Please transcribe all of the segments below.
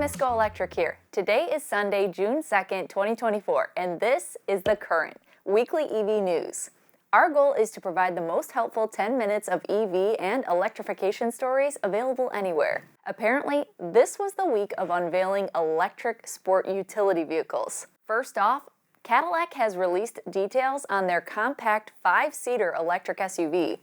Miss GoElectric here. Today is Sunday, June 2nd, 2024, and this is The Current, weekly EV news. Our goal is to provide the most helpful 10 minutes of EV and electrification stories available anywhere. Apparently, this was the week of unveiling electric sport utility vehicles. First off, Cadillac has released details on their compact 5-seater electric SUV.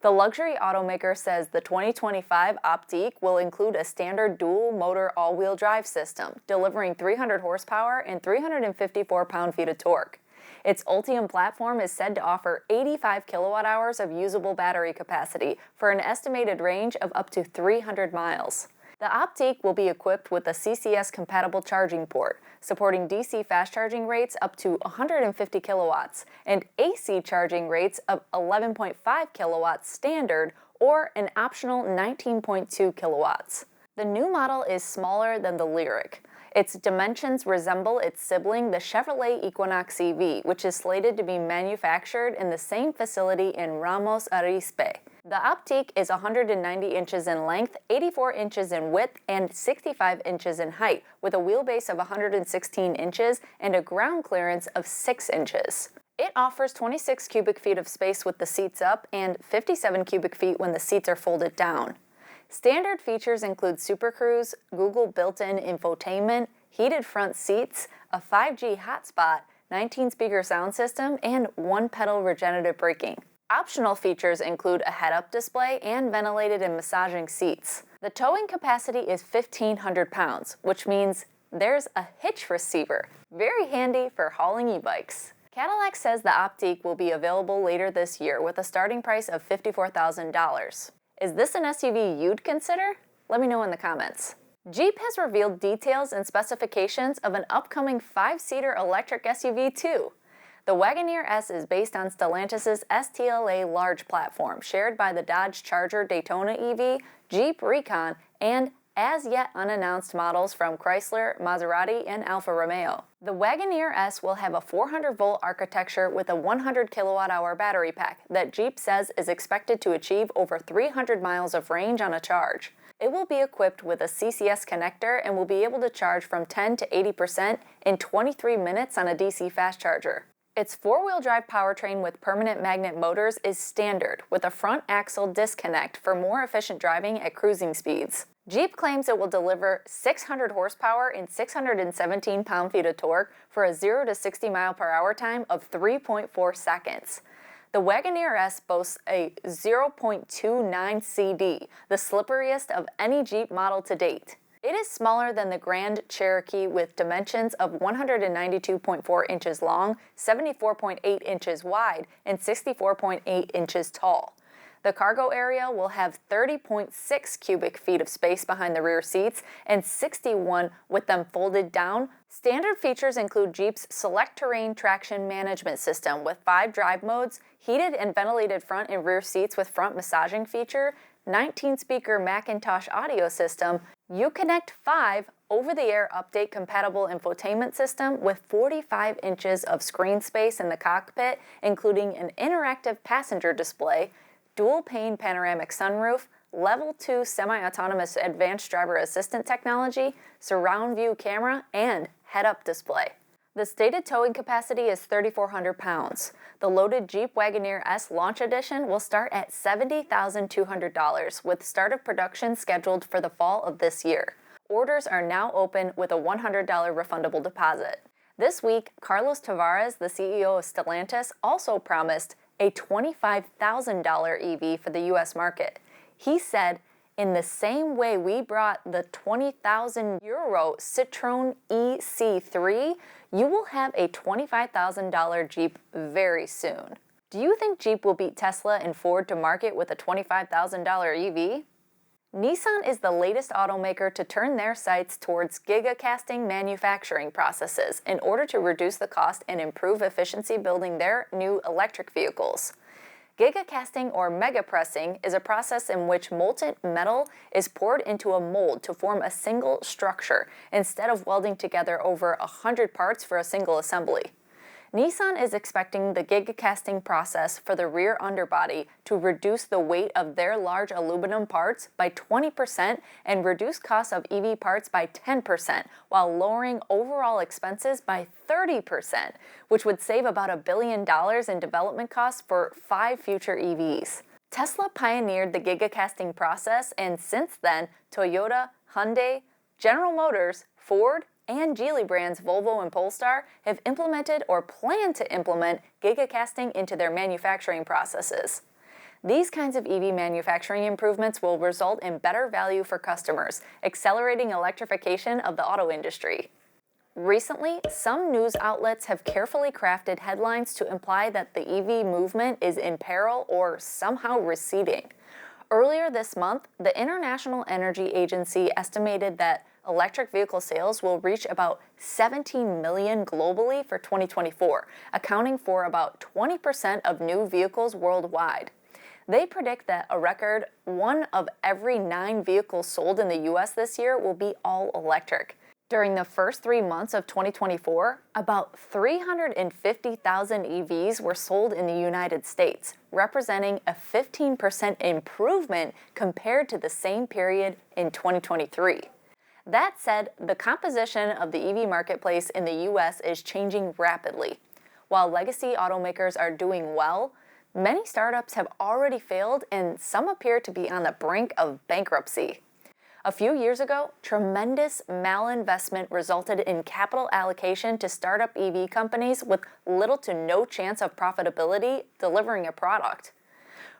The luxury automaker says the 2025 Optiq will include a standard dual-motor all-wheel drive system, delivering 300 horsepower and 354 pound-feet of torque. Its Ultium platform is said to offer 85 kilowatt-hours of usable battery capacity for an estimated range of up to 300 miles. The Optiq will be equipped with a CCS-compatible charging port, supporting DC fast charging rates up to 150 kilowatts and AC charging rates of 11.5 kilowatts standard or an optional 19.2 kilowatts. The new model is smaller than the Lyriq. Its dimensions resemble its sibling, the Chevrolet Equinox EV, which is slated to be manufactured in the same facility in Ramos Arizpe. The Optiq is 190 inches in length, 84 inches in width, and 65 inches in height, with a wheelbase of 116 inches and a ground clearance of 6 inches. It offers 26 cubic feet of space with the seats up and 57 cubic feet when the seats are folded down. Standard features include Super Cruise, Google built-in infotainment, heated front seats, a 5G hotspot, 19-speaker sound system, and one-pedal regenerative braking. Optional features include a head-up display and ventilated and massaging seats. The towing capacity is 1,500 pounds, which means there's a hitch receiver, very handy for hauling e-bikes. Cadillac says the Optiq will be available later this year with a starting price of $54,000. Is this an SUV you'd consider? Let me know in the comments. Jeep has revealed details and specifications of an upcoming 5-seater electric SUV too. The Wagoneer S is based on Stellantis' STLA large platform, shared by the Dodge Charger Daytona EV, Jeep Recon, and as-yet unannounced models from Chrysler, Maserati, and Alfa Romeo. The Wagoneer S will have a 400-volt architecture with a 100 kilowatt-hour battery pack that Jeep says is expected to achieve over 300 miles of range on a charge. It will be equipped with a CCS connector and will be able to charge from 10 to 80% in 23 minutes on a DC fast charger. Its four-wheel drive powertrain with permanent magnet motors is standard, with a front axle disconnect for more efficient driving at cruising speeds. Jeep claims it will deliver 600 horsepower and 617 pound-feet of torque for a 0 to 60 mile per hour time of 3.4 seconds. The Wagoneer S boasts a 0.29 CD, the slipperiest of any Jeep model to date. It is smaller than the Grand Cherokee with dimensions of 192.4 inches long, 74.8 inches wide, and 64.8 inches tall. The cargo area will have 30.6 cubic feet of space behind the rear seats and 61 with them folded down. Standard features include Jeep's Select Terrain Traction Management System with 5 drive modes, heated and ventilated front and rear seats with front massaging feature, 19-speaker Macintosh audio system, Uconnect 5 over-the-air update-compatible infotainment system with 45 inches of screen space in the cockpit, including an interactive passenger display, dual-pane panoramic sunroof, Level 2 semi-autonomous advanced driver assistant technology, surround view camera, and head-up display. The stated towing capacity is 3,400 pounds. The loaded Jeep Wagoneer S Launch Edition will start at $70,200, with start of production scheduled for the fall of this year. Orders are now open with a $100 refundable deposit. This week, Carlos Tavares, the CEO of Stellantis, also promised a $25,000 EV for the U.S. market. He said, "In the same way we brought the €20,000 Citroën EC3, you will have a $25,000 Jeep very soon." Do you think Jeep will beat Tesla and Ford to market with a $25,000 EV? Nissan is the latest automaker to turn their sights towards gigacasting manufacturing processes in order to reduce the cost and improve efficiency building their new electric vehicles. Gigacasting or megapressing is a process in which molten metal is poured into a mold to form a single structure instead of welding together over 100 parts for a single assembly. Nissan is expecting the gigacasting process for the rear underbody to reduce the weight of their large aluminum parts by 20% and reduce costs of EV parts by 10%, while lowering overall expenses by 30%, which would save about $1 billion in development costs for 5 future EVs. Tesla pioneered the gigacasting process, and since then, Toyota, Hyundai, General Motors, Ford, and Geely brands Volvo and Polestar have implemented or plan to implement gigacasting into their manufacturing processes. These kinds of EV manufacturing improvements will result in better value for customers, accelerating electrification of the auto industry. Recently, some news outlets have carefully crafted headlines to imply that the EV movement is in peril or somehow receding. Earlier this month, the International Energy Agency estimated that electric vehicle sales will reach about 17 million globally for 2024, accounting for about 20% of new vehicles worldwide. They predict that a record 1 of every 9 vehicles sold in the U.S. this year will be all electric. During the first 3 months of 2024, about 350,000 EVs were sold in the United States, representing a 15% improvement compared to the same period in 2023. That said, the composition of the EV marketplace in the U.S. is changing rapidly. While legacy automakers are doing well, many startups have already failed and some appear to be on the brink of bankruptcy. A few years ago, tremendous malinvestment resulted in capital allocation to startup EV companies with little to no chance of profitability delivering a product.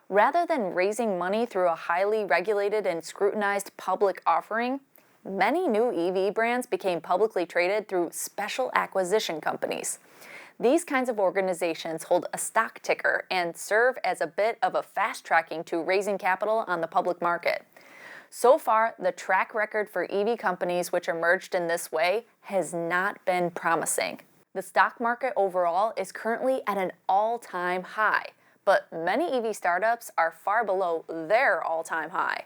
Rather than raising money through a highly regulated and scrutinized public offering, many new EV brands became publicly traded through special acquisition companies. These kinds of organizations hold a stock ticker and serve as a bit of a fast tracking to raising capital on the public market. So far, the track record for EV companies which emerged in this way has not been promising. The stock market overall is currently at an all-time high, but many EV startups are far below their all-time high.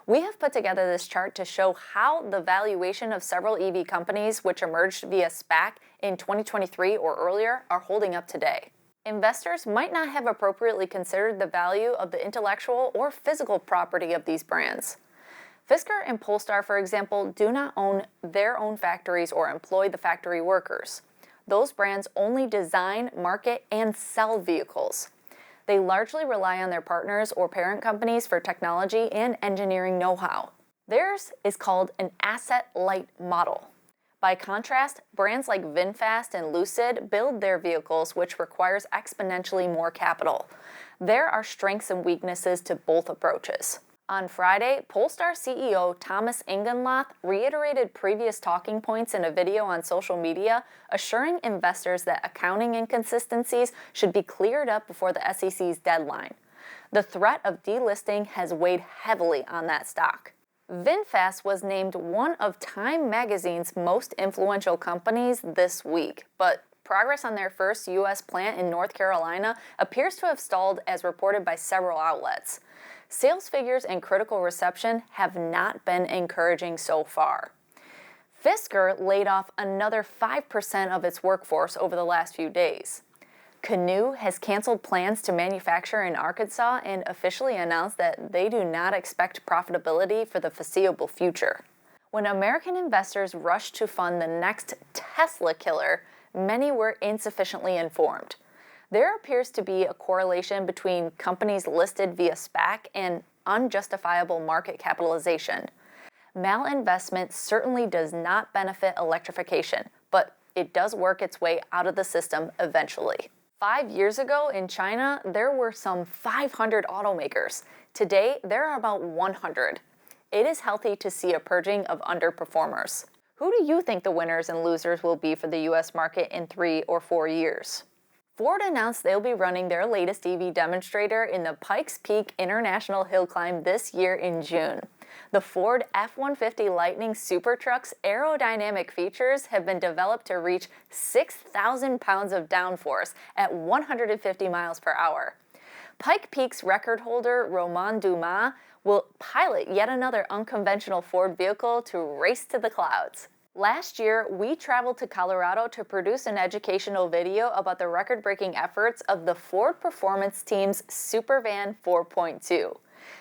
We have put together this chart to show how the valuation of several EV companies which emerged via SPAC in 2023 or earlier are holding up today. Investors might not have appropriately considered the value of the intellectual or physical property of these brands. Fisker and Polestar, for example, do not own their own factories or employ the factory workers. Those brands only design, market, and sell vehicles. They largely rely on their partners or parent companies for technology and engineering know-how. Theirs is called an asset-light model. By contrast, brands like VinFast and Lucid build their vehicles, which requires exponentially more capital. There are strengths and weaknesses to both approaches. On Friday, Polestar CEO Thomas Ingenlath reiterated previous talking points in a video on social media, assuring investors that accounting inconsistencies should be cleared up before the SEC's deadline. The threat of delisting has weighed heavily on that stock. VinFast was named one of Time magazine's most influential companies this week, but progress on their first U.S. plant in North Carolina appears to have stalled as reported by several outlets. Sales figures and critical reception have not been encouraging so far. Fisker laid off another 5% of its workforce over the last few days. Canoo has canceled plans to manufacture in Arkansas and officially announced that they do not expect profitability for the foreseeable future. When American investors rushed to fund the next Tesla killer, many were insufficiently informed. There appears to be a correlation between companies listed via SPAC and unjustifiable market capitalization. Malinvestment certainly does not benefit electrification, but it does work its way out of the system eventually. 5 years ago in China, there were some 500 automakers. Today, there are about 100. It is healthy to see a purging of underperformers. Who do you think the winners and losers will be for the U.S. market in 3 or 4 years? Ford announced they'll be running their latest EV demonstrator in the Pikes Peak International Hill Climb this year in June. The Ford F-150 Lightning SuperTruck's aerodynamic features have been developed to reach 6,000 pounds of downforce at 150 miles per hour. Pike Peak's record holder Romain Dumas will pilot yet another unconventional Ford vehicle to race to the clouds. Last year, we traveled to Colorado to produce an educational video about the record-breaking efforts of the Ford Performance Team's Supervan 4.2.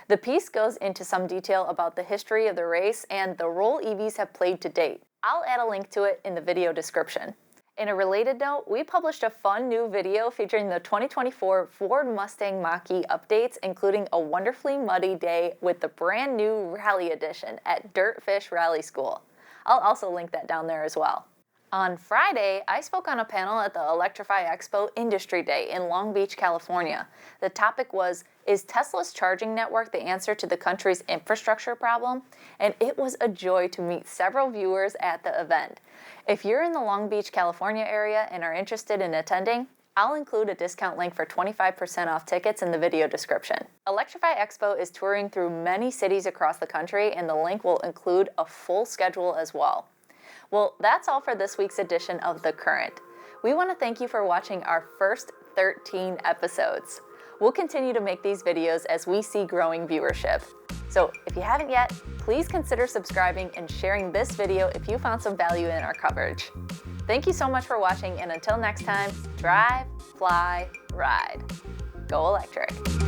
The piece goes into some detail about the history of the race and the role EVs have played to date. I'll add a link to it in the video description. In a related note, we published a fun new video featuring the 2024 Ford Mustang Mach E updates, including a wonderfully muddy day with the brand new Rally Edition at Dirtfish Rally School. I'll also link that down there as well. On Friday, I spoke on a panel at the Electrify Expo Industry Day in Long Beach, California. The topic was, is Tesla's charging network the answer to the country's infrastructure problem? And it was a joy to meet several viewers at the event. If you're in the Long Beach, California area and are interested in attending, I'll include a discount link for 25% off tickets in the video description. Electrify Expo is touring through many cities across the country, and the link will include a full schedule as well. Well, that's all for this week's edition of The Current. We want to thank you for watching our first 13 episodes. We'll continue to make these videos as we see growing viewership. So if you haven't yet, please consider subscribing and sharing this video if you found some value in our coverage. Thank you so much for watching, and until next time, drive, fly, ride. Go electric.